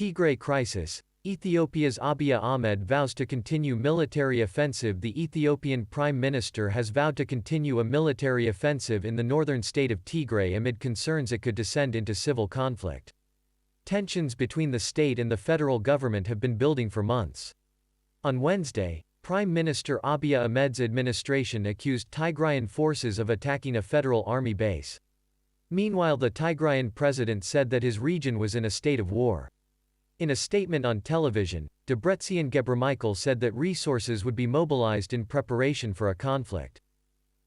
Tigray crisis. Ethiopia's Abiy Ahmed vows to continue military offensive. The Ethiopian Prime Minister has vowed to continue a military offensive in the northern state of Tigray amid concerns it could descend into civil conflict. Tensions between the state and the federal government have been building for months. On Wednesday, Prime Minister Abiy Ahmed's administration accused Tigrayan forces of attacking a federal army base. Meanwhile, the Tigrayan president said that his region was in a state of war. In a statement on television, Debretsion Gebremichael said that resources would be mobilized in preparation for a conflict.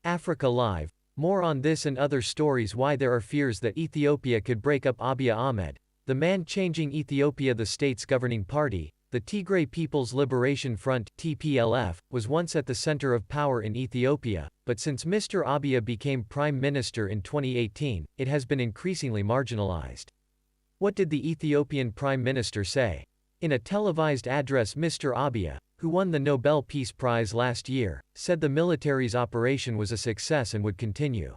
Africa Live. More on this and other stories. Why there are fears that Ethiopia could break up. Abiy Ahmed, the man changing Ethiopia. The state's governing party, the Tigray People's Liberation Front (TPLF), was once at the center of power in Ethiopia, but since Mr Abiy became prime minister in 2018, it has been increasingly marginalized. What did the Ethiopian Prime Minister say? In a televised address, Mr Abiy, who won the Nobel Peace Prize last year, said the military's operation was a success and would continue.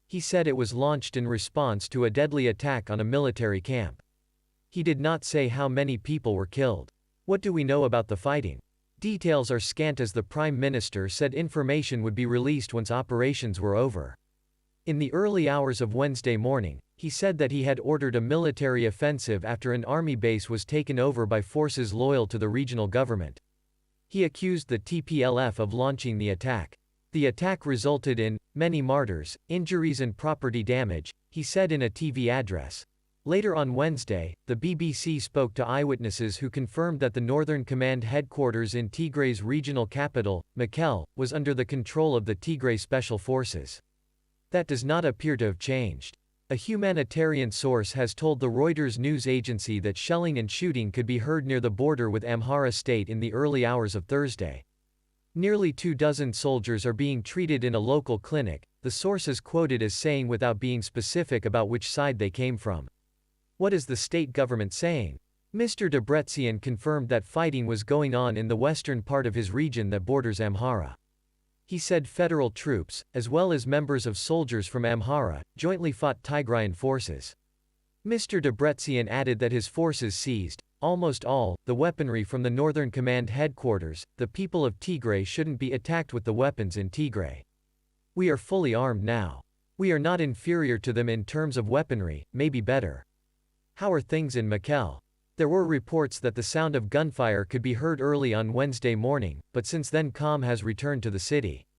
He said it was launched in response to a deadly attack on a military camp. He did not say how many people were killed. What do we know about the fighting? Details are scant, as the Prime Minister said information would be released once operations were over. In the early hours of Wednesday morning, he said that he had ordered a military offensive after an army base was taken over by forces loyal to the regional government. He accused the TPLF of launching the attack. The attack resulted in many martyrs, injuries and property damage, he said in a TV address. Later on Wednesday, the BBC spoke to eyewitnesses who confirmed that the Northern Command headquarters in Tigray's regional capital, Mekelle, was under the control of the Tigray Special Forces. That does not appear to have changed. A humanitarian source has told the Reuters news agency that shelling and shooting could be heard near the border with Amhara state in the early hours of Thursday. Nearly 24 soldiers are being treated in a local clinic, the source is quoted as saying, without being specific about which side they came from. What is the state government saying? Mr Debretsion confirmed that fighting was going on in the western part of his region that borders Amhara. He said federal troops, as well as members of soldiers from Amhara, jointly fought Tigrayan forces. Mr Debretsion added that his forces seized, almost all, the weaponry from the Northern Command headquarters. The people of Tigray shouldn't be attacked with the weapons in Tigray. We are fully armed now. We are not inferior to them in terms of weaponry, maybe better. How are things in Mekelle? There were reports that the sound of gunfire could be heard early on Wednesday morning, but since then calm has returned to the city.